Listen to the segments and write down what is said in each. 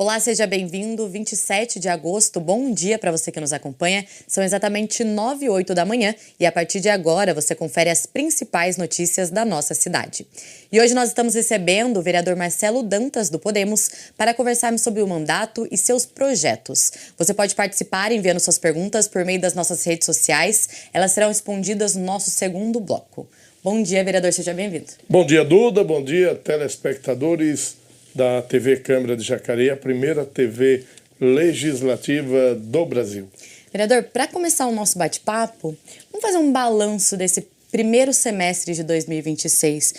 Olá, seja bem-vindo. 27 de agosto, bom dia para você que nos acompanha. São exatamente 9h08 da manhã e a partir de agora você confere as principais notícias da nossa cidade. E hoje nós estamos recebendo o vereador Marcelo Dantas, do Podemos, para conversarmos sobre o mandato e seus projetos. Você pode participar enviando suas perguntas por meio das nossas redes sociais. Elas serão respondidas no nosso segundo bloco. Bom dia, vereador, seja bem-vindo. Bom dia, Duda. Bom dia, telespectadores da TV Câmara de Jacareí, a primeira TV legislativa do Brasil. Vereador, para começar o nosso bate-papo, vamos fazer um balanço desse primeiro semestre de 2026.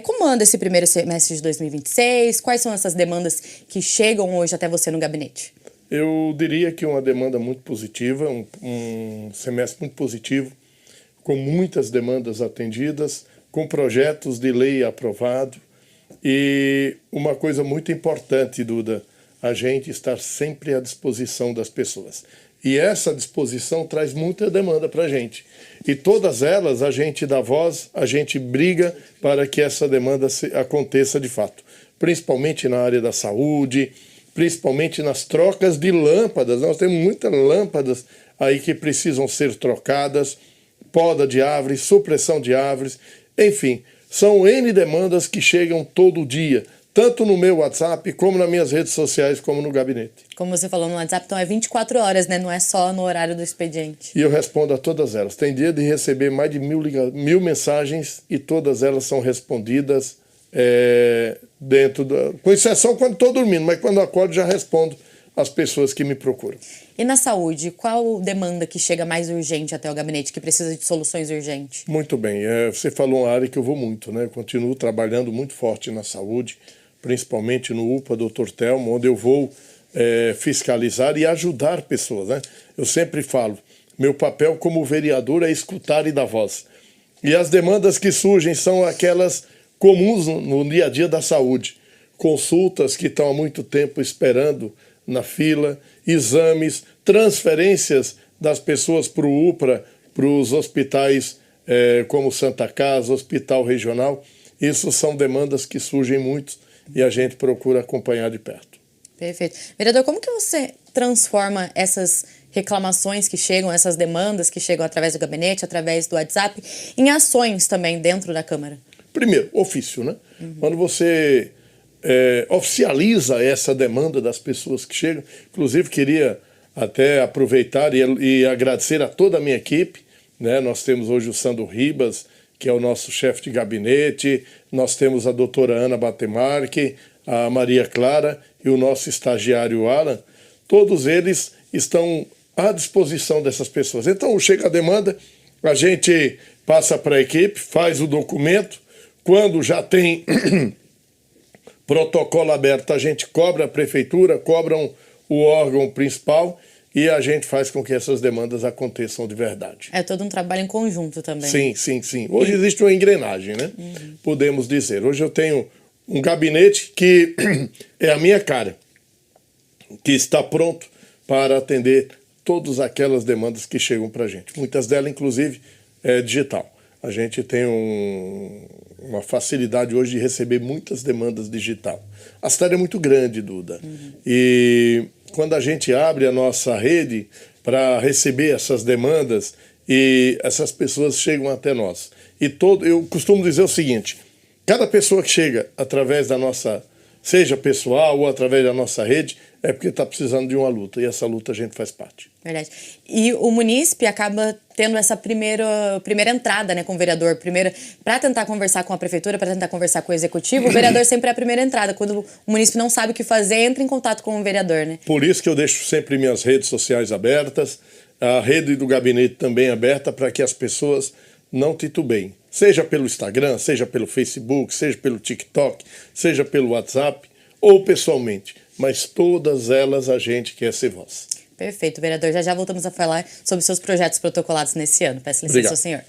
Como anda esse primeiro semestre de 2026? Quais são essas demandas que chegam hoje até você no gabinete? Eu diria que uma demanda muito positiva, um semestre muito positivo, com muitas demandas atendidas, com projetos de lei aprovados. E uma coisa muito importante, Duda, a gente estar sempre à disposição das pessoas. E essa disposição traz muita demanda para a gente. E todas elas a gente dá voz, a gente briga para que essa demanda aconteça de fato. Principalmente na área da saúde, principalmente nas trocas de lâmpadas. Nós temos muitas lâmpadas aí que precisam ser trocadas, poda de árvores, supressão de árvores, enfim. São N demandas que chegam todo dia, tanto no meu WhatsApp, como nas minhas redes sociais, como no gabinete. Como você falou no WhatsApp, então é 24 horas, né? Não é só no horário do expediente. E eu respondo a todas elas. Tem dia de receber mais de 1000 mensagens e todas elas são respondidas com exceção quando estou dormindo, mas quando acordo já respondo às pessoas que me procuram. E na saúde, qual demanda que chega mais urgente até o gabinete, que precisa de soluções urgentes? Muito bem, você falou uma área que eu vou muito, né? Eu continuo trabalhando muito forte na saúde, principalmente no UPA Dr. Telmo, onde eu vou fiscalizar e ajudar pessoas, né? Eu sempre falo, meu papel como vereador é escutar e dar voz. E as demandas que surgem são aquelas comuns no dia a dia da saúde. Consultas que estão há muito tempo esperando na fila, exames, transferências das pessoas para o UPA, para os hospitais como Santa Casa, Hospital Regional. Isso são demandas que surgem muito e a gente procura acompanhar de perto. Perfeito. Vereador, como que você transforma essas reclamações que chegam, essas demandas que chegam através do gabinete, através do WhatsApp, em ações também dentro da Câmara? Primeiro, ofício, né? Quando você oficializa essa demanda das pessoas que chegam. Inclusive, queria até aproveitar e agradecer a toda a minha equipe, né? Nós temos hoje o Sandro Ribas, que é o nosso chefe de gabinete, nós temos a doutora Ana Batemarque, a Maria Clara e o nosso estagiário Alan. Todos eles estão à disposição dessas pessoas. Então, chega a demanda, a gente passa para a equipe, faz o documento, quando já tem protocolo aberto, a gente cobra a prefeitura, cobram o órgão principal e a gente faz com que essas demandas aconteçam de verdade. É todo um trabalho em conjunto também. Sim. Hoje existe uma engrenagem, né? Podemos dizer. Hoje eu tenho um gabinete que é a minha cara, que está pronto para atender todas aquelas demandas que chegam para a gente. Muitas delas, inclusive, é digital. A gente tem uma facilidade hoje de receber muitas demandas digital. A cidade é muito grande, Duda. E quando a gente abre a nossa rede para receber essas demandas, e essas pessoas chegam até nós. Eu costumo dizer o seguinte, cada pessoa que chega através da nossa, seja pessoal ou através da nossa rede, é porque está precisando de uma luta, e essa luta a gente faz parte. Verdade. E o munícipe acaba tendo essa primeira entrada, né, com o vereador, para tentar conversar com a prefeitura, para tentar conversar com o executivo, o vereador sempre é a primeira entrada. Quando o munícipe não sabe o que fazer, entra em contato com o vereador, né? Por isso que eu deixo sempre minhas redes sociais abertas, a rede do gabinete também aberta, para que as pessoas não titubeiem. Seja pelo Instagram, seja pelo Facebook, seja pelo TikTok, seja pelo WhatsApp ou pessoalmente. Mas todas elas a gente quer ser voz. Perfeito, vereador. Já voltamos a falar sobre seus projetos protocolados nesse ano. Peço licença Obrigado. ao senhor.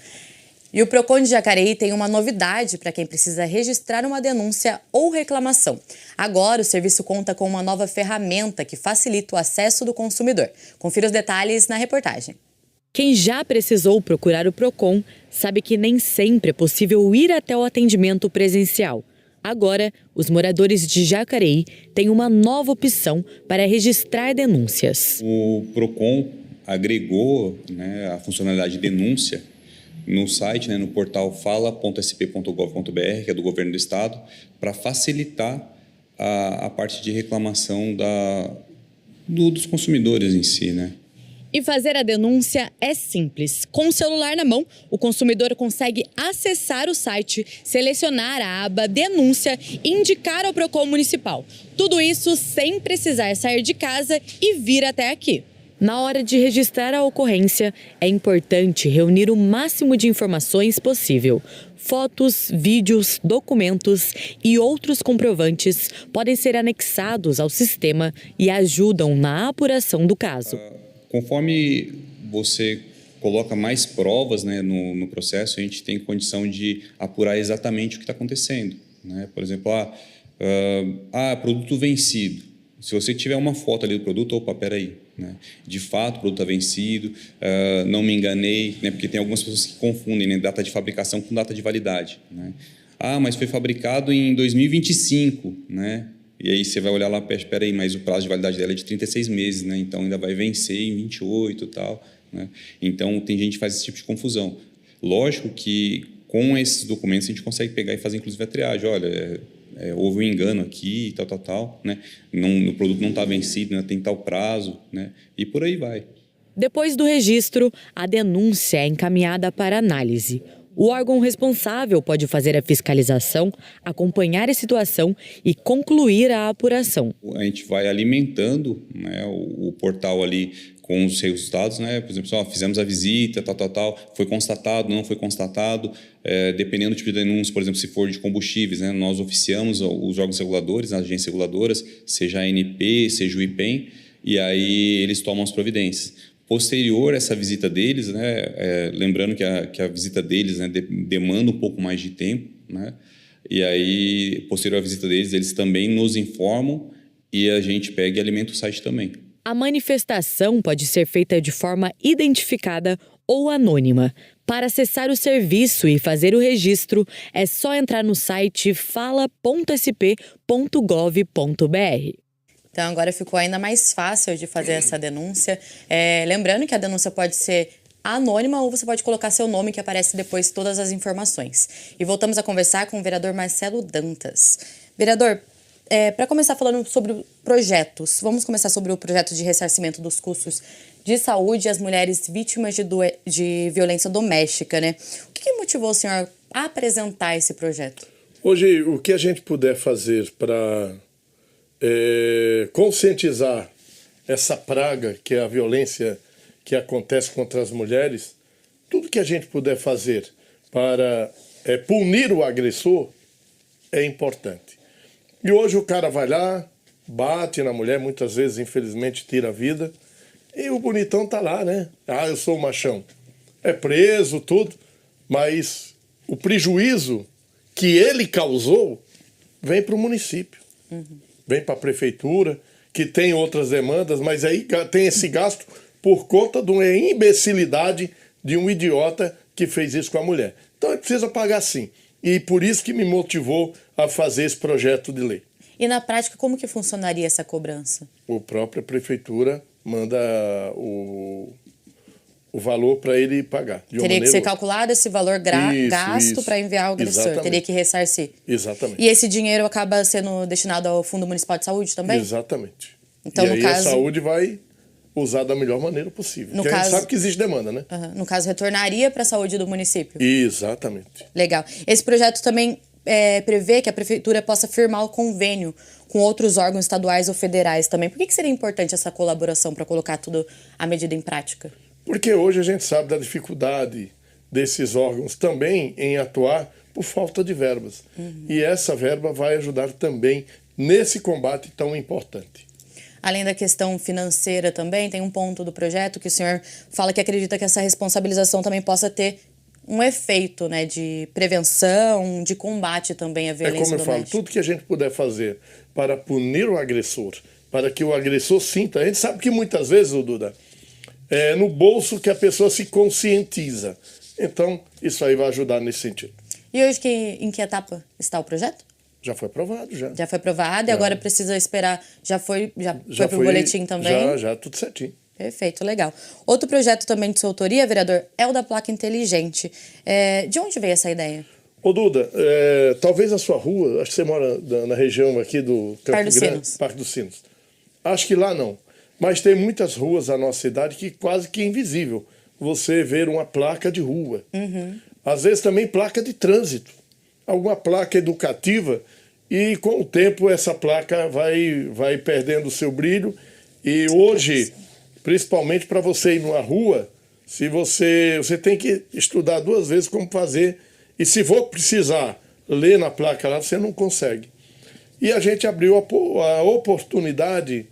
E o Procon de Jacareí tem uma novidade para quem precisa registrar uma denúncia ou reclamação. Agora, o serviço conta com uma nova ferramenta que facilita o acesso do consumidor. Confira os detalhes na reportagem. Quem já precisou procurar o Procon sabe que nem sempre é possível ir até o atendimento presencial. Agora, os moradores de Jacareí têm uma nova opção para registrar denúncias. O PROCON agregou, né, a funcionalidade de denúncia no site, né, no portal fala.sp.gov.br, que é do governo do estado, para facilitar a parte de reclamação dos consumidores em si, né? E fazer a denúncia é simples. Com o celular na mão, o consumidor consegue acessar o site, selecionar a aba Denúncia e indicar ao PROCON municipal. Tudo isso sem precisar sair de casa e vir até aqui. Na hora de registrar a ocorrência, é importante reunir o máximo de informações possível. Fotos, vídeos, documentos e outros comprovantes podem ser anexados ao sistema e ajudam na apuração do caso. Conforme você coloca mais provas, né, no processo, a gente tem condição de apurar exatamente o que está acontecendo, né? Por exemplo, produto vencido. Se você tiver uma foto ali do produto, opa, peraí, né? De fato o produto está vencido, não me enganei, né? Porque tem algumas pessoas que confundem, né, data de fabricação com data de validade, né? Mas foi fabricado em 2025, né? E aí você vai olhar lá, espera aí, mas o prazo de validade dela é de 36 meses, né? Então ainda vai vencer em 28 e tal, né? Então tem gente que faz esse tipo de confusão. Lógico que com esses documentos a gente consegue pegar e fazer inclusive a triagem. Olha, houve um engano aqui, tal, né? O produto não está vencido, né? Tem tal prazo, né? E por aí vai. Depois do registro, a denúncia é encaminhada para análise. O órgão responsável pode fazer a fiscalização, acompanhar a situação e concluir a apuração. A gente vai alimentando, né, o portal ali com os resultados, né? Por exemplo, fizemos a visita, tal, foi constatado, não foi constatado. Dependendo do tipo de denúncia, por exemplo, se for de combustíveis, né, nós oficiamos os órgãos reguladores, as agências reguladoras, seja a ANP, seja o IPEM, e aí eles tomam as providências. Posterior a essa visita deles, né, lembrando que a visita deles, né, demanda um pouco mais de tempo, né, e aí, posterior à visita deles, eles também nos informam e a gente pega e alimenta o site também. A manifestação pode ser feita de forma identificada ou anônima. Para acessar o serviço e fazer o registro, é só entrar no site fala.sp.gov.br. Então, agora ficou ainda mais fácil de fazer essa denúncia. Lembrando que a denúncia pode ser anônima ou você pode colocar seu nome, que aparece depois todas as informações. E voltamos a conversar com o vereador Marcelo Dantas. Vereador, para começar falando sobre projetos, vamos começar sobre o projeto de ressarcimento dos custos de saúde às mulheres vítimas de violência doméstica, né? O que motivou o senhor a apresentar esse projeto? Hoje, o que a gente puder fazer para conscientizar essa praga que é a violência que acontece contra as mulheres, tudo que a gente puder fazer para punir o agressor é importante. E hoje o cara vai lá, bate na mulher, muitas vezes, infelizmente, tira a vida, e o bonitão tá lá, né? Eu sou o machão. É preso, tudo, mas o prejuízo que ele causou vem para o município. Vem para a prefeitura, que tem outras demandas, mas aí tem esse gasto por conta de uma imbecilidade de um idiota que fez isso com a mulher. Então ele precisa pagar sim. E por isso que me motivou a fazer esse projeto de lei. E na prática, como que funcionaria essa cobrança? A própria prefeitura manda o valor para ele pagar. Teria que ser calculado esse valor gasto para enviar ao agressor. Exatamente. Teria que ressarcir. Exatamente. E esse dinheiro acaba sendo destinado ao Fundo Municipal de Saúde também? Exatamente. Então, e aí a saúde vai usar da melhor maneira possível. Porque a gente sabe que existe demanda, né? No caso, retornaria para a saúde do município? Exatamente. Legal. Esse projeto também prevê que a prefeitura possa firmar o convênio com outros órgãos estaduais ou federais também. Por que seria importante essa colaboração para colocar tudo a medida em prática? Porque hoje a gente sabe da dificuldade desses órgãos também em atuar por falta de verbas. E essa verba vai ajudar também nesse combate tão importante. Além da questão financeira também, tem um ponto do projeto que o senhor fala que acredita que essa responsabilização também possa ter um efeito, né, de prevenção, de combate também à violência doméstica. Como eu falo, tudo que a gente puder fazer para punir o agressor, para que o agressor sinta. A gente sabe que muitas vezes, Duda, é no bolso que a pessoa se conscientiza. Então, isso aí vai ajudar nesse sentido. E hoje, em que etapa está o projeto? Já foi aprovado, já. Já foi aprovado e agora precisa esperar. Já foi pro boletim também? Já, tudo certinho. Perfeito, legal. Outro projeto também de sua autoria, vereador, é o da placa inteligente. De onde veio essa ideia? Ô Duda, talvez a sua rua, acho que você mora na região aqui do Campo Grande, Parque dos Sinos. Acho que lá não. Mas tem muitas ruas na nossa cidade que quase que é invisível você ver uma placa de rua. Às vezes também placa de trânsito. Alguma placa educativa e com o tempo essa placa vai perdendo o seu brilho. E hoje, principalmente para você ir numa rua, se você tem que estudar 2 vezes como fazer. E se for precisar ler na placa lá, você não consegue. E a gente abriu a oportunidade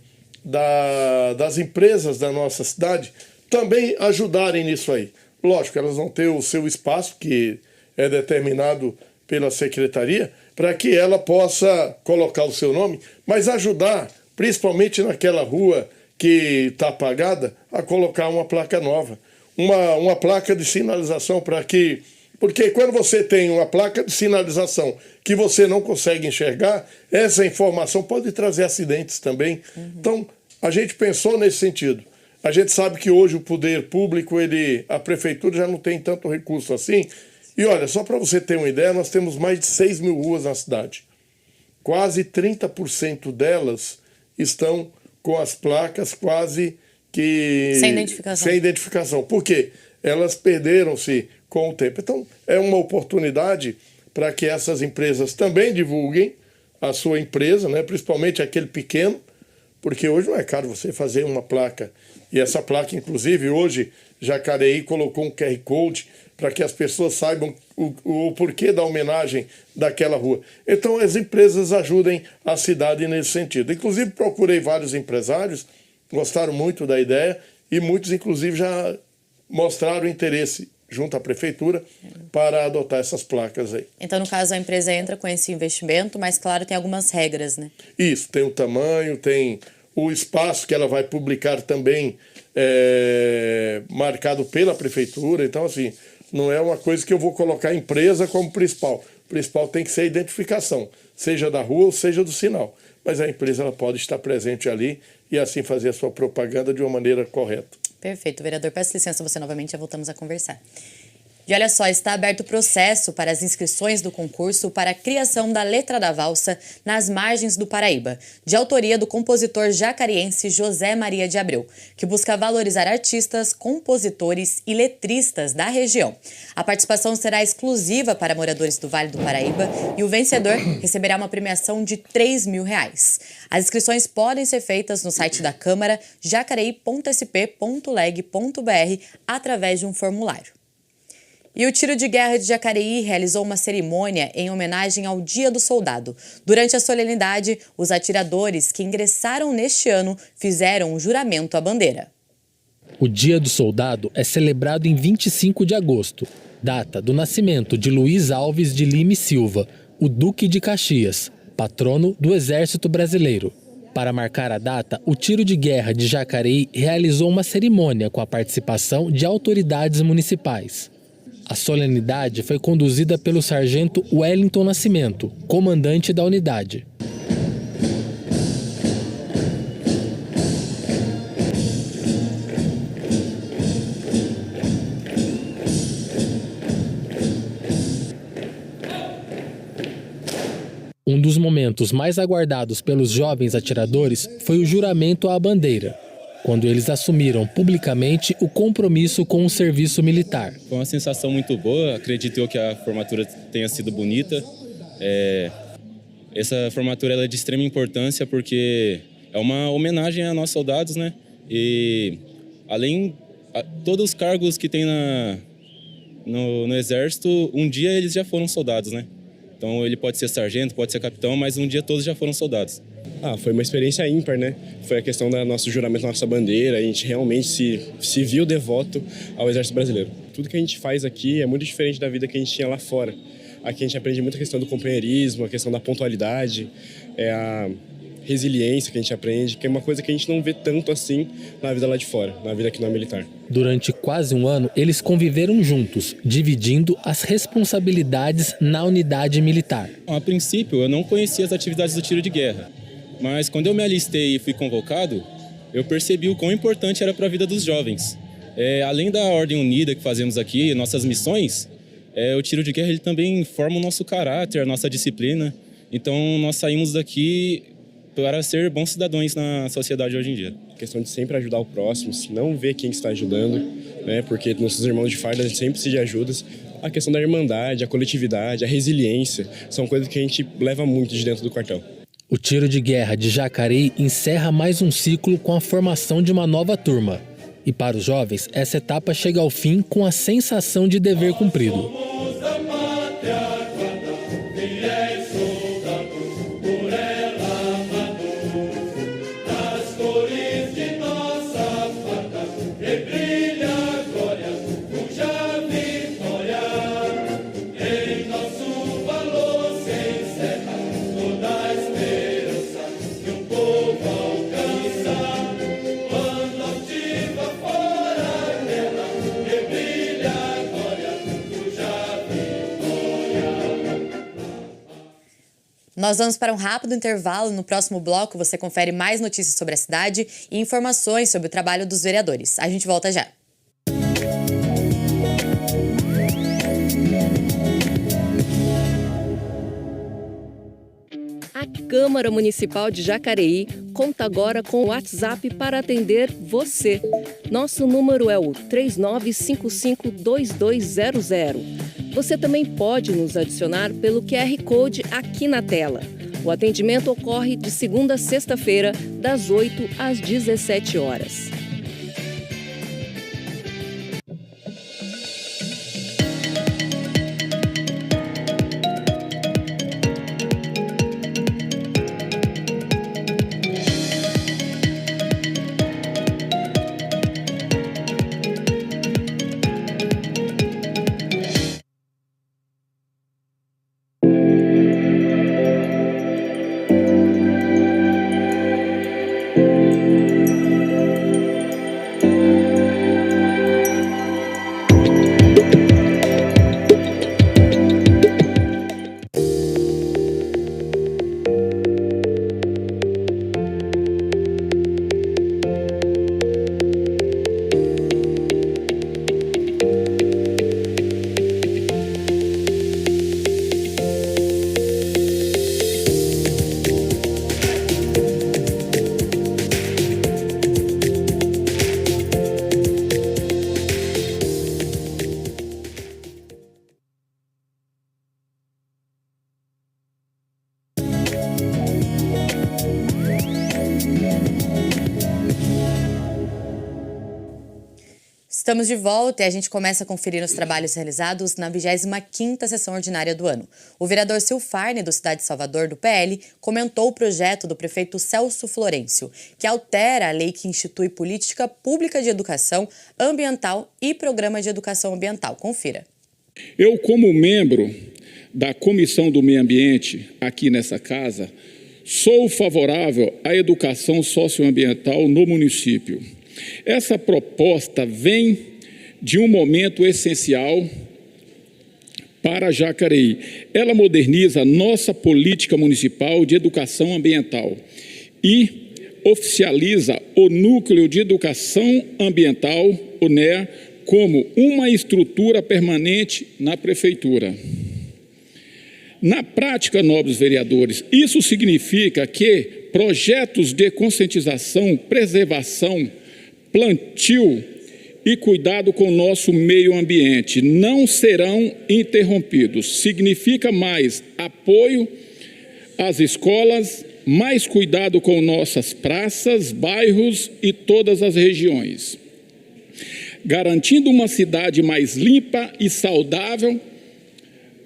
das empresas da nossa cidade também ajudarem nisso aí. Lógico, elas vão ter o seu espaço, que é determinado pela secretaria, para que ela possa colocar o seu nome, mas ajudar, principalmente naquela rua que está apagada, a colocar uma placa nova. Uma placa de sinalização para que... Porque quando você tem uma placa de sinalização que você não consegue enxergar, essa informação pode trazer acidentes também. Então, a gente pensou nesse sentido. A gente sabe que hoje o poder público, a prefeitura já não tem tanto recurso assim. E olha, só para você ter uma ideia, nós temos mais de 6 mil ruas na cidade. Quase 30% delas estão com as placas quase que... Sem identificação. Por quê? Elas perderam-se com o tempo. Então, é uma oportunidade para que essas empresas também divulguem a sua empresa, né? Principalmente aquele pequeno, porque hoje não é caro você fazer uma placa. E essa placa, inclusive, hoje, Jacareí colocou um QR Code para que as pessoas saibam o porquê da homenagem daquela rua. Então, as empresas ajudem a cidade nesse sentido. Inclusive, procurei vários empresários, gostaram muito da ideia e muitos, inclusive, já mostraram interesse junto à prefeitura para adotar essas placas aí. Então, no caso, a empresa entra com esse investimento, mas, claro, tem algumas regras, né? Isso, tem o tamanho, tem o espaço que ela vai publicar também marcado pela prefeitura. Então, assim, não é uma coisa que eu vou colocar a empresa como principal. O principal tem que ser a identificação, seja da rua ou seja do sinal. Mas a empresa ela pode estar presente ali e assim fazer a sua propaganda de uma maneira correta. Perfeito, vereador. Peço licença você novamente, já voltamos a conversar. E olha só, está aberto o processo para as inscrições do concurso para a criação da Letra da Valsa nas margens do Paraíba, de autoria do compositor jacariense José Maria de Abreu, que busca valorizar artistas, compositores e letristas da região. A participação será exclusiva para moradores do Vale do Paraíba e o vencedor receberá uma premiação de R$3.000. As inscrições podem ser feitas no site da Câmara, jacareí.sp.leg.br, através de um formulário. E o Tiro de Guerra de Jacareí realizou uma cerimônia em homenagem ao Dia do Soldado. Durante a solenidade, os atiradores que ingressaram neste ano fizeram um juramento à bandeira. O Dia do Soldado é celebrado em 25 de agosto, data do nascimento de Luiz Alves de Lima e Silva, o Duque de Caxias, patrono do Exército Brasileiro. Para marcar a data, o Tiro de Guerra de Jacareí realizou uma cerimônia com a participação de autoridades municipais. A solenidade foi conduzida pelo sargento Wellington Nascimento, comandante da unidade. Um dos momentos mais aguardados pelos jovens atiradores foi o juramento à bandeira, quando eles assumiram publicamente o compromisso com o serviço militar. Foi uma sensação muito boa, acredito eu que a formatura tenha sido bonita. Essa formatura ela é de extrema importância porque é uma homenagem a nossos soldados, né? E além todos os cargos que tem no Exército, um dia eles já foram soldados, né? Então ele pode ser sargento, pode ser capitão, mas um dia todos já foram soldados. Foi uma experiência ímpar, né? Foi a questão do nosso juramento, da nossa bandeira. A gente realmente se viu devoto ao Exército Brasileiro. Tudo que a gente faz aqui é muito diferente da vida que a gente tinha lá fora. Aqui a gente aprende muito a questão do companheirismo, a questão da pontualidade, resiliência que a gente aprende, que é uma coisa que a gente não vê tanto assim na vida lá de fora, na vida aqui na militar. Durante quase um ano, eles conviveram juntos, dividindo as responsabilidades na unidade militar. A princípio, eu não conhecia as atividades do tiro de guerra, mas quando eu me alistei e fui convocado, eu percebi o quão importante era para a vida dos jovens. Além da Ordem Unida que fazemos aqui, nossas missões, o tiro de guerra ele também forma o nosso caráter, a nossa disciplina. Então, nós saímos daqui para ser bons cidadãos na sociedade hoje em dia. A questão de sempre ajudar o próximo, não ver quem está ajudando, né? Porque nossos irmãos de farda, a gente sempre precisa de ajudas. A questão da irmandade, a coletividade, a resiliência, são coisas que a gente leva muito de dentro do quartel. O tiro de guerra de Jacareí encerra mais um ciclo com a formação de uma nova turma. E para os jovens, essa etapa chega ao fim com a sensação de dever cumprido. Nós vamos para um rápido intervalo. No próximo bloco, você confere mais notícias sobre a cidade e informações sobre o trabalho dos vereadores. A gente volta já. A Câmara Municipal de Jacareí conta agora com o WhatsApp para atender você. Nosso número é o 39552200. Você também pode nos adicionar pelo QR Code aqui na tela. O atendimento ocorre de segunda a sexta-feira, das 8 às 17 horas. Estamos de volta e a gente começa a conferir os trabalhos realizados na 25ª sessão ordinária do ano. O vereador Silfarne, do Cidade de Salvador, do PL, comentou o projeto do prefeito Celso Florencio, que altera a lei que institui política pública de educação ambiental e programa de educação ambiental. Confira. Eu, como membro da Comissão do Meio Ambiente aqui nessa casa, sou favorável à educação socioambiental no município. Essa proposta vem de um momento essencial para Jacareí. Ela moderniza nossa política municipal de educação ambiental e oficializa o Núcleo de Educação Ambiental, o NEA, como uma estrutura permanente na Prefeitura. Na prática, nobres vereadores, isso significa que projetos de conscientização, preservação, plantio e cuidado com o nosso meio ambiente não serão interrompidos. Significa mais apoio às escolas, mais cuidado com nossas praças, bairros e todas as regiões, garantindo uma cidade mais limpa e saudável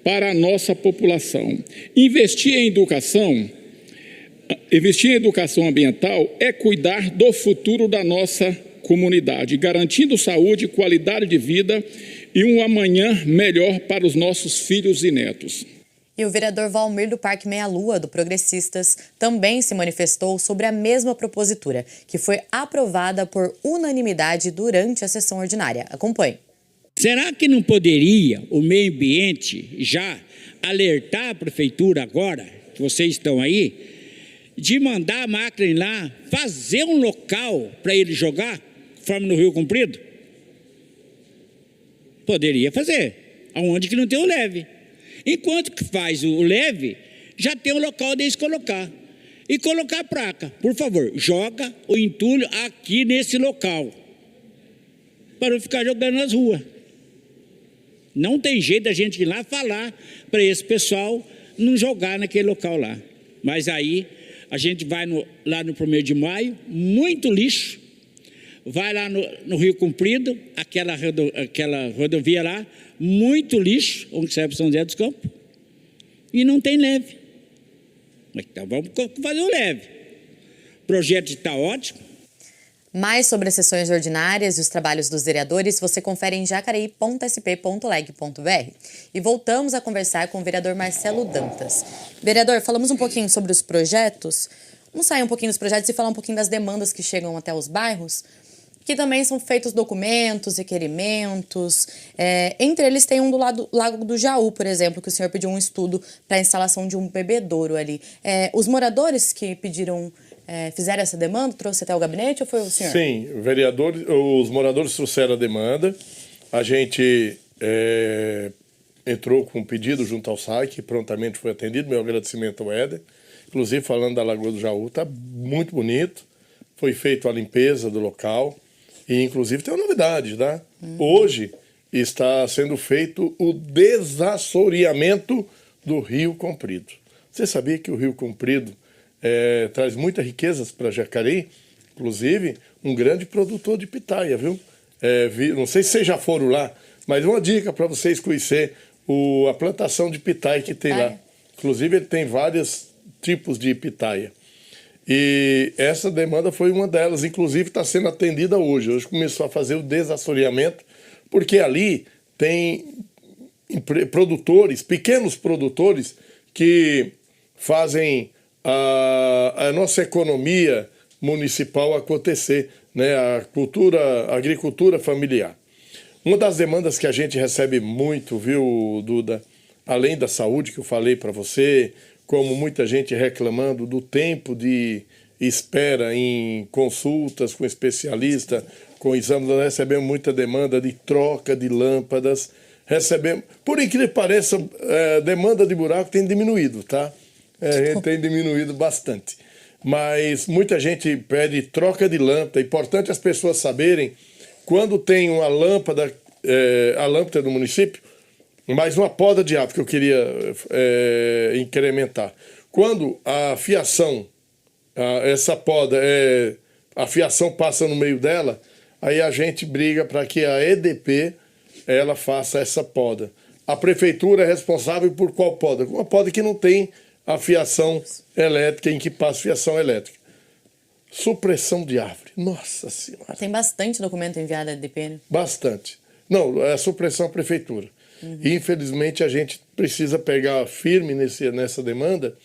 para a nossa população. Investir em educação ambiental é cuidar do futuro da nossa comunidade, garantindo saúde, qualidade de vida e um amanhã melhor para os nossos filhos e netos. E o vereador Valmir do Parque Meia Lua, do Progressistas, também se manifestou sobre a mesma propositura, que foi aprovada por unanimidade durante a sessão ordinária. Acompanhe. Será que não poderia o meio ambiente já alertar a prefeitura agora, que vocês estão aí, de mandar a máquina ir lá, fazer um local para ele jogar, conforme no Rio Comprido? Poderia fazer, aonde que não tem o leve. Enquanto que faz o leve, já tem um local deles colocar. E colocar a placa, por favor, joga o entulho aqui nesse local, para não ficar jogando nas ruas. Não tem jeito da gente ir lá falar para esse pessoal não jogar naquele local lá. Mas aí a gente vai lá no 1º de maio, muito lixo, vai lá no Rio Comprido, aquela rodovia lá, muito lixo, onde serve São José dos Campos, e não tem leve. Então vamos fazer o leve. O projeto está ótimo. Mais sobre as sessões ordinárias e os trabalhos dos vereadores você confere em jacareí.sp.leg.br. E voltamos a conversar com o vereador Marcelo Dantas. Vereador, falamos um pouquinho sobre os projetos. Vamos sair um pouquinho dos projetos e falar um pouquinho das demandas que chegam até os bairros, que também são feitos documentos, requerimentos. Entre eles tem um do Lago do Jaú, por exemplo, que o senhor pediu um estudo para a instalação de um bebedouro ali. Os moradores que pediram, fizeram essa demanda, trouxe até o gabinete ou foi o senhor? Sim, os moradores trouxeram a demanda. A gente entrou com um pedido junto ao SAI, que prontamente foi atendido. Meu agradecimento ao Éder. Inclusive, falando da Lagoa do Jaú, está muito bonito. Foi feita a limpeza do local. E, inclusive, tem uma novidade, tá? Hoje está sendo feito o desassoreamento do Rio Comprido. Você sabia que o Rio Comprido traz muitas riquezas para Jacareí? Inclusive, um grande produtor de pitaia, viu? Não sei se vocês já foram lá, mas uma dica para vocês conhecer a plantação de pitaia que tem lá. Inclusive, ele tem vários tipos de pitaia. E essa demanda foi uma delas, inclusive está sendo atendida hoje. Hoje começou a fazer o desassoreamento, porque ali tem pequenos produtores que fazem a nossa economia municipal acontecer, né? A agricultura familiar. Uma das demandas que a gente recebe muito, viu, Duda, além da saúde que eu falei para você, como muita gente reclamando do tempo de espera em consultas com especialista, com exames, nós recebemos muita demanda de troca de lâmpadas, por incrível que pareça, demanda de buraco tem diminuído, tá? A gente tem diminuído bastante. Mas muita gente pede troca de lâmpada, é importante as pessoas saberem, quando tem uma lâmpada, a lâmpada do município, mais uma poda de árvore que eu queria incrementar. Quando a fiação, essa poda, a fiação passa no meio dela, aí a gente briga para que a EDP ela faça essa poda. A prefeitura é responsável por qual poda? Uma poda que não tem a fiação elétrica, em que passa fiação elétrica. Supressão de árvore. Nossa Senhora. Tem bastante documento enviado à EDP, né? Bastante. Não, é a supressão à prefeitura. E, infelizmente, a gente precisa pegar firme nessa demanda,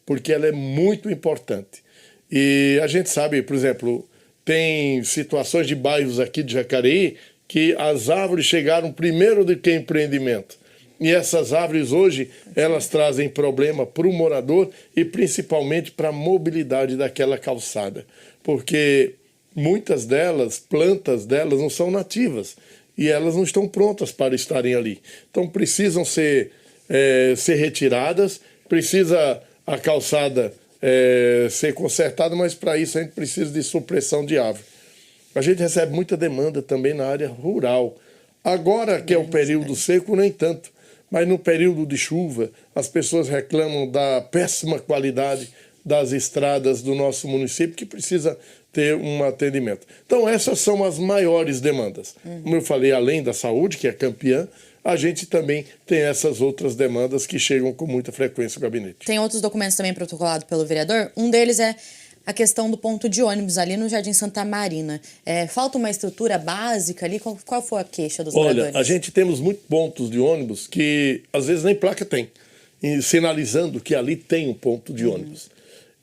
porque ela é muito importante. E a gente sabe, por exemplo, tem situações de bairros aqui de Jacareí que as árvores chegaram primeiro do que empreendimento. E essas árvores hoje, elas trazem problema para o morador e principalmente para a mobilidade daquela calçada. Porque muitas delas, plantas delas, não são nativas. E elas não estão prontas para estarem ali. Então precisam ser retiradas, precisa a calçada ser consertada, mas para isso a gente precisa de supressão de árvore. A gente recebe muita demanda também na área rural. Agora que é o período seco, nem tanto. Mas no período de chuva, as pessoas reclamam da péssima qualidade das estradas do nosso município, que precisa ter um atendimento. Então, essas são as maiores demandas. Como eu falei, além da saúde, que é campeã, a gente também tem essas outras demandas que chegam com muita frequência ao gabinete. Tem outros documentos também protocolados pelo vereador. Um deles é a questão do ponto de ônibus ali no Jardim Santa Marina. Falta uma estrutura básica ali? Qual foi a queixa dos moradores? Olha, a gente temos muitos pontos de ônibus que às vezes nem placa tem. sinalizando que ali tem um ponto de ônibus.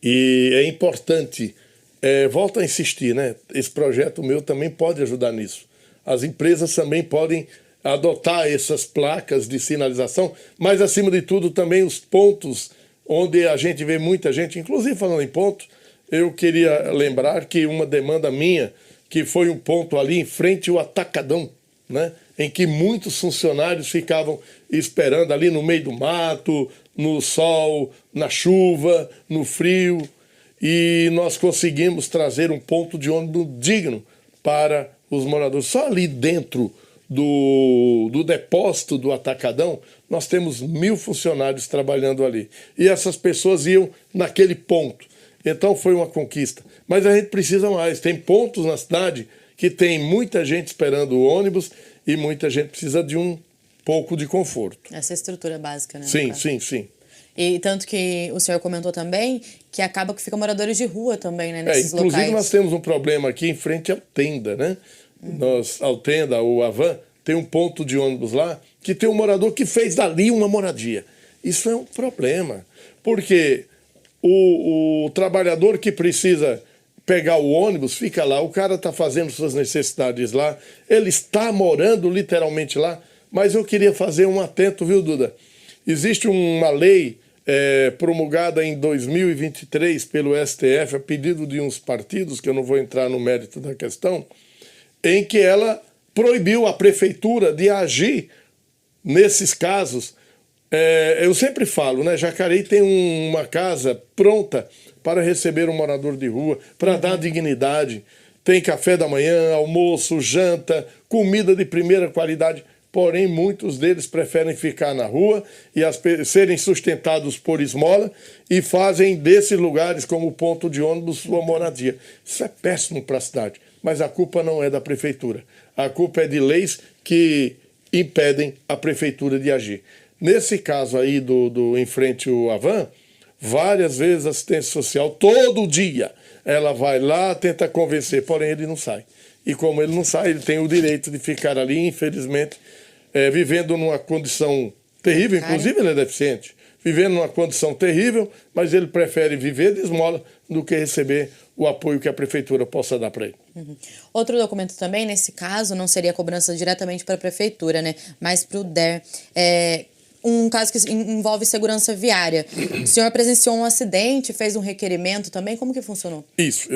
E é importante, volto a insistir, né? Esse projeto meu também pode ajudar nisso. As empresas também podem adotar essas placas de sinalização, mas, acima de tudo, também os pontos onde a gente vê muita gente, inclusive falando em ponto, eu queria lembrar que uma demanda minha, que foi um ponto ali em frente ao Atacadão, né? Em que muitos funcionários ficavam esperando ali no meio do mato, no sol, na chuva, no frio, e nós conseguimos trazer um ponto de ônibus digno para os moradores. Só ali dentro do depósito do Atacadão, nós temos 1.000 funcionários trabalhando ali. E essas pessoas iam naquele ponto. Então foi uma conquista. Mas a gente precisa mais. Tem pontos na cidade que tem muita gente esperando o ônibus e muita gente precisa de um pouco de conforto. Essa estrutura básica, né? Sim, sim, sim. E tanto que o senhor comentou também que acaba que ficam moradores de rua também, né, nesses inclusive locais. Nós temos um problema aqui em frente à Tenda, né? A Tenda, o Avan, tem um ponto de ônibus lá que tem um morador que fez dali uma moradia. Isso é um problema, porque o trabalhador que precisa pegar o ônibus fica lá, o cara está fazendo suas necessidades lá, ele está morando literalmente lá, mas eu queria fazer um atento, viu, Duda? Existe uma lei promulgada em 2023 pelo STF, a pedido de uns partidos, que eu não vou entrar no mérito da questão, em que ela proibiu a prefeitura de agir nesses casos. Eu sempre falo, né? Jacareí tem uma casa pronta para receber um morador de rua, para dar dignidade. Tem café da manhã, almoço, janta, comida de primeira qualidade. Porém, muitos deles preferem ficar na rua e serem sustentados por esmola e fazem desses lugares como ponto de ônibus sua moradia. Isso é péssimo para a cidade, mas a culpa não é da prefeitura. A culpa é de leis que impedem a prefeitura de agir. Nesse caso aí em frente ao Avan, várias vezes a assistência social, todo dia, ela vai lá, tenta convencer, porém ele não sai. E como ele não sai, ele tem o direito de ficar ali, infelizmente, vivendo numa condição terrível, inclusive ele é deficiente, vivendo numa condição terrível, mas ele prefere viver de esmola do que receber o apoio que a prefeitura possa dar para ele. Outro documento também, nesse caso, não seria cobrança diretamente para a prefeitura, né? Mas para o DER. Um caso que envolve segurança viária. O senhor presenciou um acidente, fez um requerimento também, como que funcionou? Isso,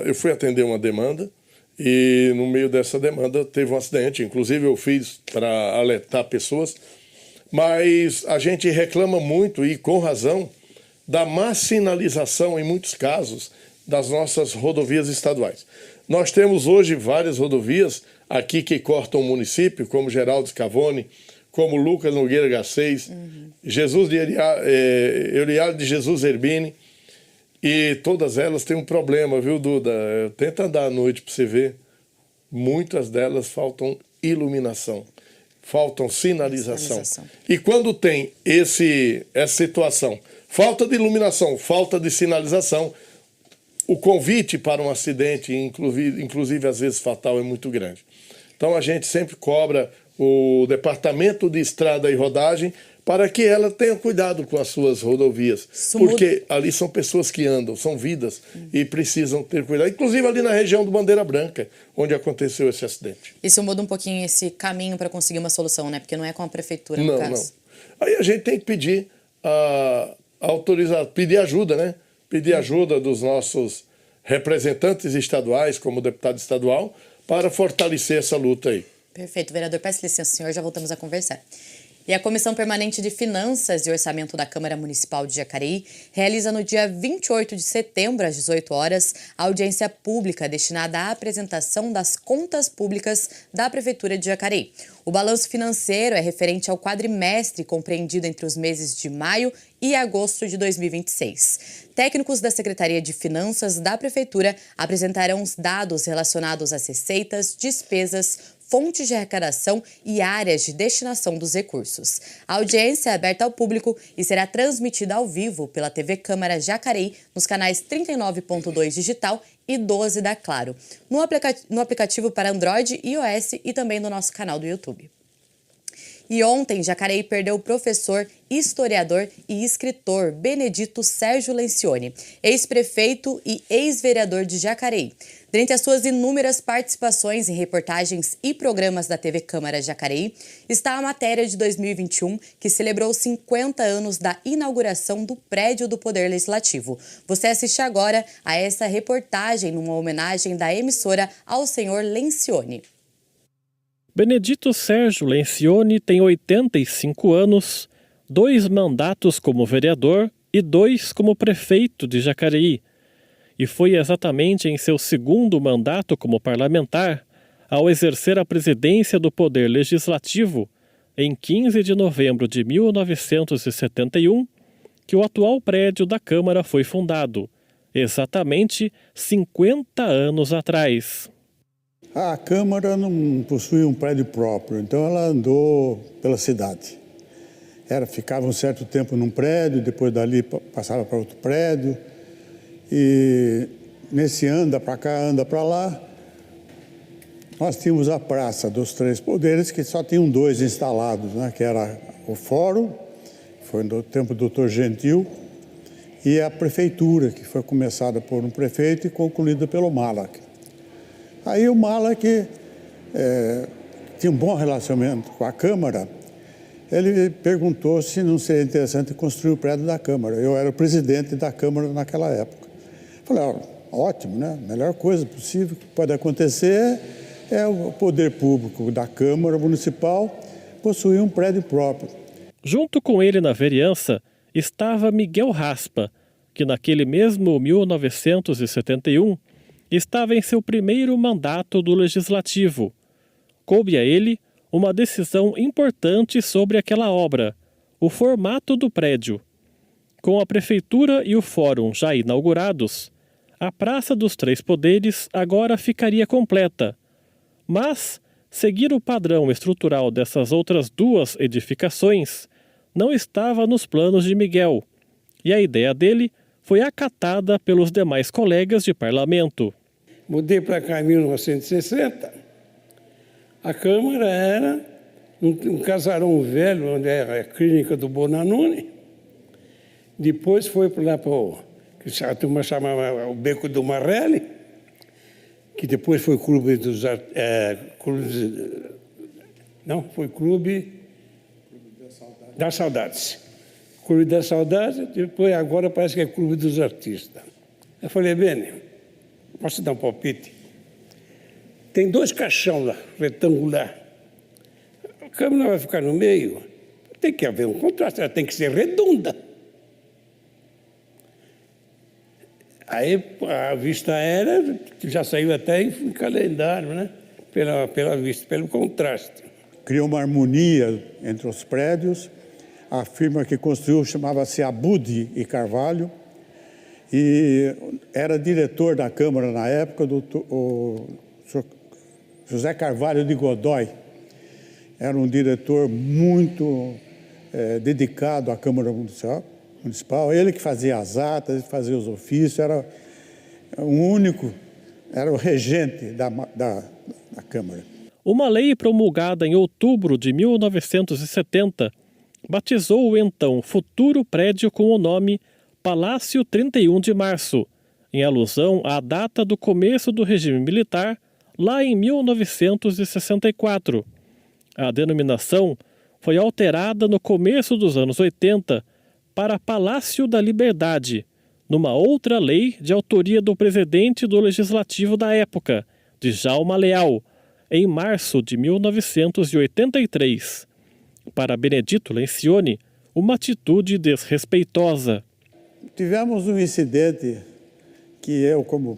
eu fui atender uma demanda e no meio dessa demanda teve um acidente, inclusive eu fiz para alertar pessoas, mas a gente reclama muito, e com razão, da má sinalização, em muitos casos, das nossas rodovias estaduais. Nós temos hoje várias rodovias aqui que cortam o município, como Geraldo Scavone, como Lucas Nogueira Garcês, Eurialdo de Jesus Herbini, e todas elas têm um problema, viu, Duda? Tenta andar à noite para você ver. Muitas delas faltam iluminação, faltam sinalização. E quando tem essa situação, falta de iluminação, falta de sinalização, o convite para um acidente, inclusive às vezes fatal, é muito grande. Então a gente sempre cobra o Departamento de Estrada e Rodagem para que ela tenha cuidado com as suas rodovias. Porque ali são pessoas que andam, são vidas e precisam ter cuidado. Inclusive ali na região do Bandeira Branca, onde aconteceu esse acidente. Isso muda um pouquinho esse caminho para conseguir uma solução, né? Porque não é com a prefeitura, no caso. Não. Aí a gente tem que pedir pedir ajuda, né? Pedir ajuda dos nossos representantes estaduais, como deputado estadual, para fortalecer essa luta aí. Perfeito. Vereador, peço licença, senhor, já voltamos a conversar. E a Comissão Permanente de Finanças e Orçamento da Câmara Municipal de Jacareí realiza no dia 28 de setembro, às 18 horas, a audiência pública destinada à apresentação das contas públicas da Prefeitura de Jacareí. O balanço financeiro é referente ao quadrimestre compreendido entre os meses de maio e agosto de 2026. Técnicos da Secretaria de Finanças da Prefeitura apresentarão os dados relacionados às receitas, despesas, fontes de arrecadação e áreas de destinação dos recursos. A audiência é aberta ao público e será transmitida ao vivo pela TV Câmara Jacareí nos canais 39.2 Digital e 12 da Claro, no aplicativo para Android e iOS e também no nosso canal do YouTube. E ontem, Jacareí perdeu o professor, historiador e escritor Benedito Sérgio Lencioni, ex-prefeito e ex-vereador de Jacareí. Dentre as suas inúmeras participações em reportagens e programas da TV Câmara Jacareí, está a matéria de 2021, que celebrou 50 anos da inauguração do prédio do Poder Legislativo. Você assiste agora a essa reportagem numa homenagem da emissora ao senhor Lencioni. Benedito Sérgio Lencioni tem 85 anos, 2 mandatos como vereador e 2 como prefeito de Jacareí. E foi exatamente em seu segundo mandato como parlamentar, ao exercer a presidência do Poder Legislativo, em 15 de novembro de 1971, que o atual prédio da Câmara foi fundado, exatamente 50 anos atrás. A Câmara não possui um prédio próprio, então ela andou pela cidade. Ficava um certo tempo num prédio, depois dali passava para outro prédio. E nesse anda para cá, anda para lá, nós tínhamos a Praça dos Três Poderes, que só tinham 2 instalados, né? Que era o Fórum, foi no tempo do Dr. Gentil, e a Prefeitura, que foi começada por um prefeito e concluída pelo Malak. Aí o Malak tinha um bom relacionamento com a Câmara. Ele perguntou se não seria interessante construir o prédio da Câmara. Eu era o presidente da Câmara naquela época. Falei, ótimo, né? A melhor coisa possível que pode acontecer é o poder público da Câmara Municipal possuir um prédio próprio. Junto com ele na vereança estava Miguel Raspa, que naquele mesmo 1971 estava em seu primeiro mandato do Legislativo. Coube a ele uma decisão importante sobre aquela obra, o formato do prédio. Com a Prefeitura e o Fórum já inaugurados, a Praça dos Três Poderes agora ficaria completa. Mas seguir o padrão estrutural dessas outras 2 edificações não estava nos planos de Miguel, e a ideia dele foi acatada pelos demais colegas de parlamento. Mudei para cá em 1960. A Câmara era um casarão velho, onde era a clínica do Bonanone. Depois foi lá para o que a turma chamava o Beco do Marrelli, que depois foi Clube dos Clube das Saudades. Clube das Saudades, depois agora parece que é Clube dos Artistas. Eu falei, Beni, posso dar um palpite? Tem 2 caixão lá, retangular. A Câmara vai ficar no meio. Tem que haver um contraste, ela tem que ser redonda. Aí a vista aérea já saiu até em calendário, né? Pela vista, pelo contraste. Criou uma harmonia entre os prédios. A firma que construiu chamava-se Abud e Carvalho. E era diretor da Câmara na época o senhor José Carvalho de Godoy. Era um diretor muito dedicado à Câmara Municipal. Ele que fazia as atas, fazia os ofícios, era o regente da Câmara. Uma lei promulgada em outubro de 1970 batizou o então futuro prédio com o nome Palácio 31 de Março, em alusão à data do começo do regime militar, lá em 1964. A denominação foi alterada no começo dos anos 80 para Palácio da Liberdade, numa outra lei de autoria do presidente do Legislativo da época, Djalma Leal, em março de 1983. Para Benedito Lencioni, uma atitude desrespeitosa. Tivemos um incidente que eu, como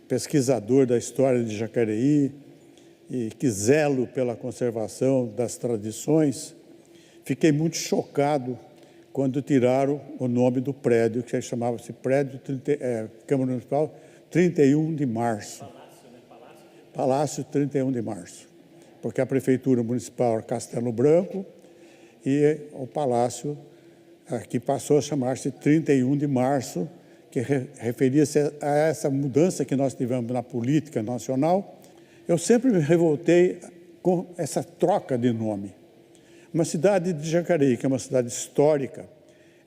pesquisador da história de Jacareí e que zelo pela conservação das tradições, fiquei muito chocado quando tiraram o nome do prédio, que chamava-se Câmara Municipal 31 de Março. Palácio 31 de Março. Porque a Prefeitura Municipal era Castelo Branco e o Palácio que passou a chamar-se 31 de Março, que referia-se a essa mudança que nós tivemos na política nacional. Eu sempre me revoltei com essa troca de nome. Uma cidade de Jacareí, que é uma cidade histórica,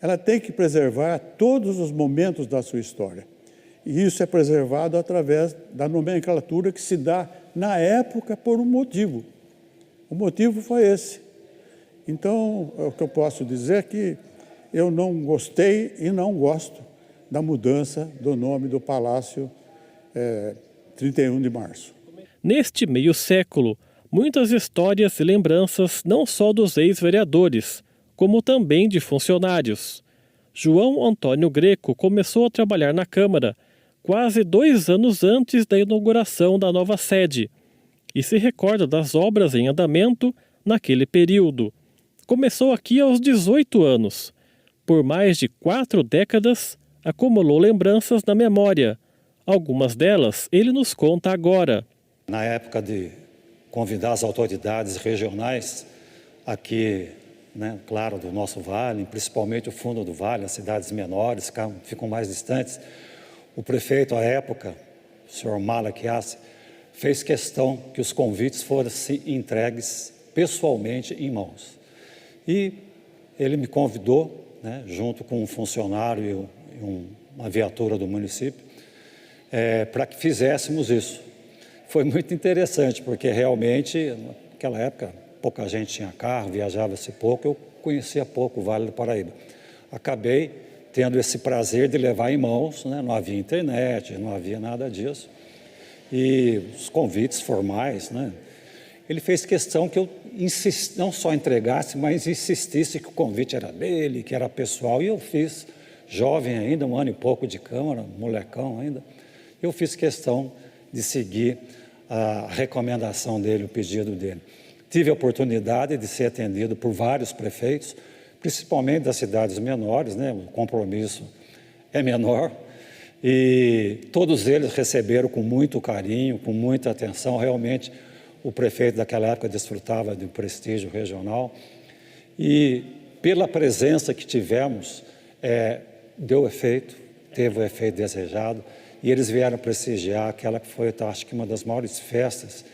ela tem que preservar todos os momentos da sua história. E isso é preservado através da nomenclatura que se dá na época por um motivo. O motivo foi esse. Então, o que eu posso dizer é que eu não gostei e não gosto da mudança do nome do Palácio 31 de Março. Neste meio século, muitas histórias e lembranças não só dos ex-vereadores, como também de funcionários. João Antônio Greco começou a trabalhar na Câmara quase 2 anos antes da inauguração da nova sede e se recorda das obras em andamento naquele período. Começou aqui aos 18 anos. Por mais de 4 décadas, acumulou lembranças na memória. Algumas delas ele nos conta agora. Na época de convidar as autoridades regionais aqui, claro, do nosso vale, principalmente o fundo do vale, as cidades menores, ficam mais distantes, o prefeito à época, o senhor Malaquias, fez questão que os convites fossem entregues pessoalmente em mãos. E ele me convidou, junto com um funcionário e uma viatura do município, para que fizéssemos isso. Foi muito interessante, porque realmente, naquela época, pouca gente tinha carro, viajava-se pouco, eu conhecia pouco o Vale do Paraíba. Acabei tendo esse prazer de levar em mãos, não havia internet, não havia nada disso. E os convites formais, ele fez questão que eu não só entregasse, mas insistisse que o convite era dele, que era pessoal, e eu fiz, jovem ainda, 1 ano e pouco de Câmara, molecão ainda, eu fiz questão de seguir a recomendação dele, o pedido dele. Tive a oportunidade de ser atendido por vários prefeitos, principalmente das cidades menores, o compromisso é menor, e todos eles receberam com muito carinho, com muita atenção. Realmente, o prefeito daquela época desfrutava de um prestígio regional, e pela presença que tivemos, deu efeito, teve o efeito desejado, e eles vieram prestigiar aquela que foi, acho que, uma das maiores festas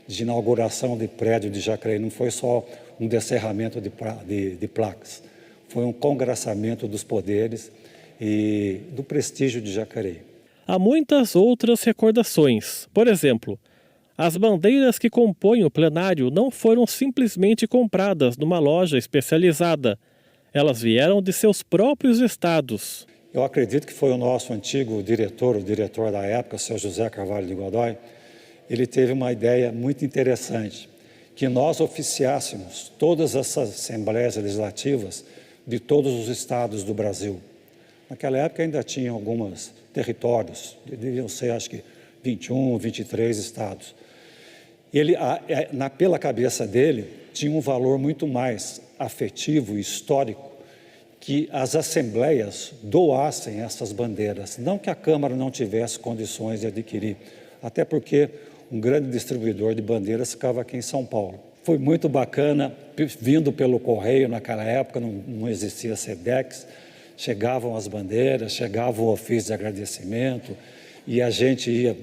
de inauguração de prédio de Jacareí. Não foi só um descerramento de placas, foi um congraçamento dos poderes e do prestígio de Jacareí. Há muitas outras recordações. Por exemplo, as bandeiras que compõem o plenário não foram simplesmente compradas numa loja especializada. Elas vieram de seus próprios estados. Eu acredito que foi o nosso antigo diretor, o diretor da época, o seu José Carvalho de Godoy. Ele teve uma ideia muito interessante, que nós oficiássemos todas essas assembleias legislativas de todos os estados do Brasil. Naquela época ainda tinha alguns territórios, deviam ser, acho que, 21, 23 estados. Ele, pela cabeça dele, tinha um valor muito mais afetivo e histórico que as assembleias doassem essas bandeiras. Não que a Câmara não tivesse condições de adquirir, até porque um grande distribuidor de bandeiras ficava aqui em São Paulo. Foi muito bacana, vindo pelo correio naquela época, não existia SEDEX, chegavam as bandeiras, chegava o ofício de agradecimento, e a gente ia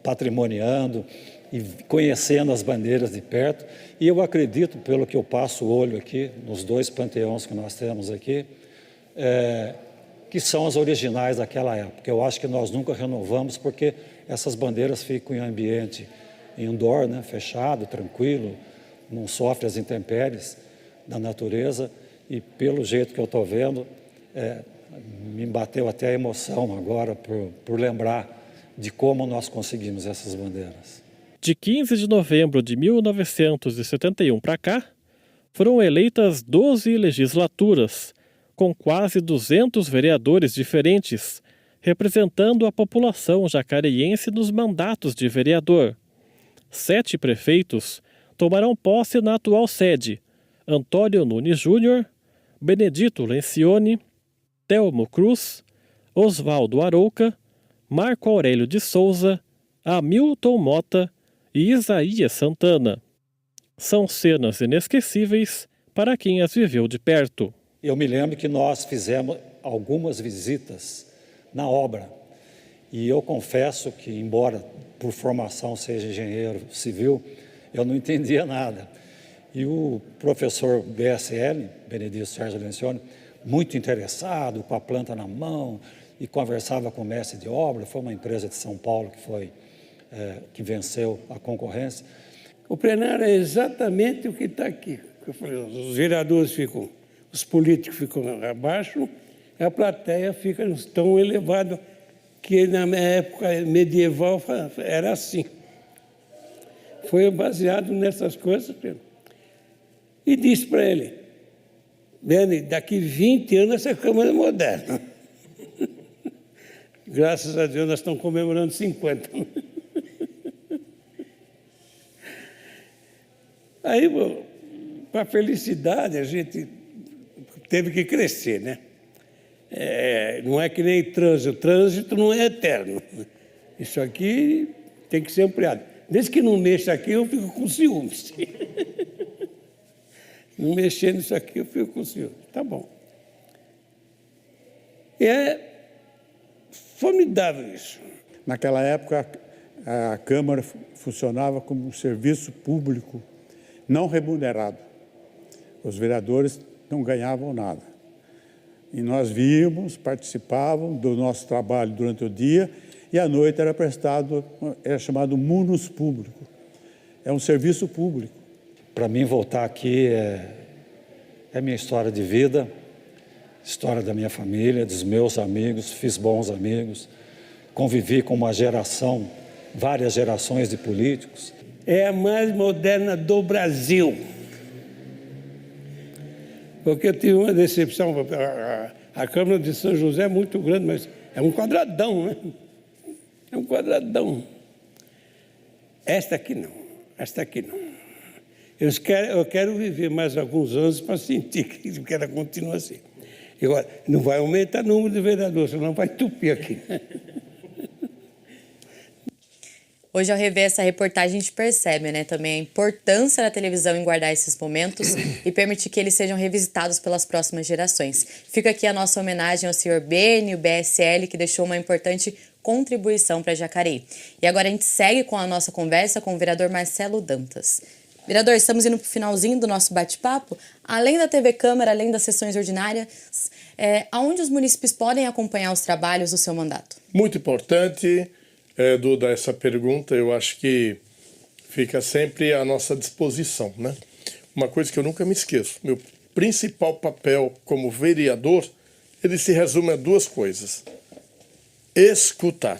patrimoniando e conhecendo as bandeiras de perto. E eu acredito, pelo que eu passo o olho aqui, nos 2 panteões que nós temos aqui, que são as originais daquela época. Eu acho que nós nunca renovamos, porque essas bandeiras ficam em ambiente indoor, fechado, tranquilo, não sofre as intempéries da natureza, e pelo jeito que eu estou vendo, me bateu até a emoção agora por lembrar de como nós conseguimos essas bandeiras. De 15 de novembro de 1971 para cá, foram eleitas 12 legislaturas, com quase 200 vereadores diferentes, representando a população jacareiense nos mandatos de vereador. 7 prefeitos tomarão posse na atual sede: Antônio Nunes Júnior, Benedito Lencioni, Telmo Cruz, Oswaldo Arouca, Marco Aurélio de Souza, Hamilton Mota e Isaías Santana. São cenas inesquecíveis para quem as viveu de perto. Eu me lembro que nós fizemos algumas visitas na obra, e eu confesso que, embora por formação seja engenheiro civil, eu não entendia nada. E o professor BSL, Benedito Sérgio Lencioni, muito interessado, com a planta na mão, e conversava com o mestre de obra. Foi uma empresa de São Paulo que venceu a concorrência. O plenário é exatamente o que está aqui. Eu falei, os vereadores ficam, os políticos ficam abaixo, a plateia fica tão elevada que na minha época medieval era assim. Foi baseado nessas coisas. E disse para ele, Beni, daqui 20 anos essa Câmara é moderna. Graças a Deus nós estamos comemorando 50. Aí, para a felicidade, a gente teve que crescer, né? Não é que nem trânsito. O trânsito não é eterno. Isso aqui tem que ser ampliado. Desde que não mexa aqui, eu fico com ciúmes. Não mexer nisso aqui, eu fico com ciúmes. Tá bom. É formidável isso. Naquela época, a Câmara funcionava como um serviço público não remunerado. Os vereadores não ganhavam nada. E nós víamos, participávamos do nosso trabalho durante o dia e à noite era chamado munus público. É um serviço público. Para mim, voltar aqui é minha história de vida, história da minha família, dos meus amigos, fiz bons amigos, convivi com uma geração, várias gerações de políticos. É a mais moderna do Brasil. Porque eu tive uma decepção. A Câmara de São José é muito grande, mas é um quadradão, né? É um quadradão. Esta aqui não. Esta aqui não. Eu quero viver mais alguns anos para sentir que ela continua assim. Agora, não vai aumentar o número de vereadores, senão vai entupir aqui. Hoje, ao rever essa reportagem, a gente percebe, né, também a importância da televisão em guardar esses momentos e permitir que eles sejam revisitados pelas próximas gerações. Fica aqui a nossa homenagem ao senhor Beni, o BSL, que deixou uma importante contribuição para Jacareí. E agora a gente segue com a nossa conversa com o vereador Marcelo Dantas. Vereador, estamos indo para o finalzinho do nosso bate-papo. Além da TV Câmara, além das sessões ordinárias, aonde os munícipes podem acompanhar os trabalhos do seu mandato? Muito importante, Duda, essa pergunta. Eu acho que fica sempre à nossa disposição, né? Uma coisa que eu nunca me esqueço, meu principal papel como vereador, ele se resume a duas coisas. Escutar.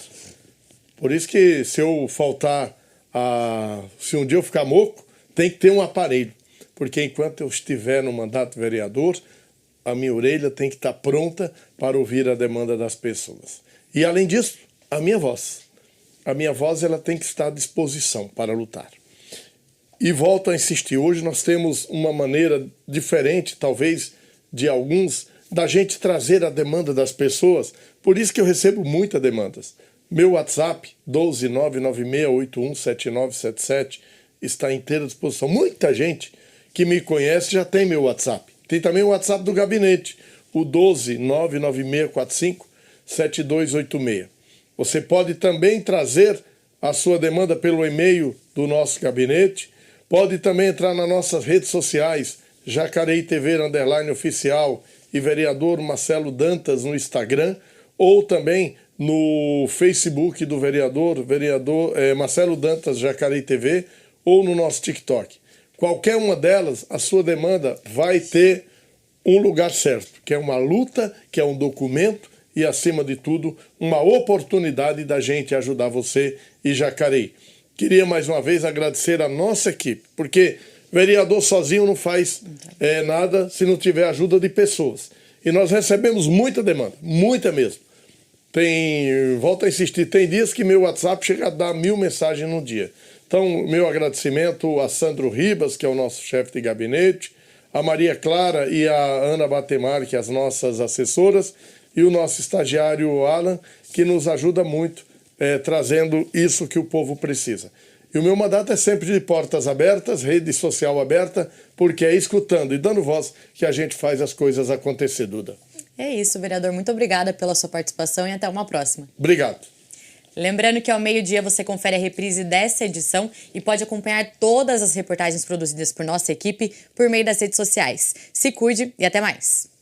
Por isso que se eu faltar, se um dia eu ficar moco, tem que ter um aparelho, porque enquanto eu estiver no mandato vereador, a minha orelha tem que estar pronta para ouvir a demanda das pessoas. E além disso, a minha voz. A minha voz ela tem que estar à disposição para lutar. E volto a insistir, hoje nós temos uma maneira diferente, talvez, de alguns, da gente trazer a demanda das pessoas, por isso que eu recebo muitas demandas. Meu WhatsApp, 12996817977, está inteira à disposição. Muita gente que me conhece já tem meu WhatsApp. Tem também o WhatsApp do gabinete, o 12996457286. Você pode também trazer a sua demanda pelo e-mail do nosso gabinete. Pode também entrar nas nossas redes sociais, Jacareí TV _oficial e vereador Marcelo Dantas no Instagram, ou também no Facebook do vereador Marcelo Dantas Jacareí TV, ou no nosso TikTok. Qualquer uma delas, a sua demanda vai ter um lugar certo, que é uma luta, que é um documento e, acima de tudo, uma oportunidade da gente ajudar você e Jacareí. Queria mais uma vez agradecer a nossa equipe, porque vereador sozinho não faz nada se não tiver ajuda de pessoas. E nós recebemos muita demanda, muita mesmo. Volto a insistir, tem dias que meu WhatsApp chega a dar 1000 mensagens no dia. Então, meu agradecimento a Sandro Ribas, que é o nosso chefe de gabinete, a Maria Clara e a Ana Batemar, que é as nossas assessoras, e o nosso estagiário Alan, que nos ajuda muito, trazendo isso que o povo precisa. E o meu mandato é sempre de portas abertas, rede social aberta, porque é escutando e dando voz que a gente faz as coisas acontecer, Duda. É isso, vereador. Muito obrigada pela sua participação e até uma próxima. Obrigado. Lembrando que ao meio-dia você confere a reprise dessa edição e pode acompanhar todas as reportagens produzidas por nossa equipe por meio das redes sociais. Se cuide e até mais!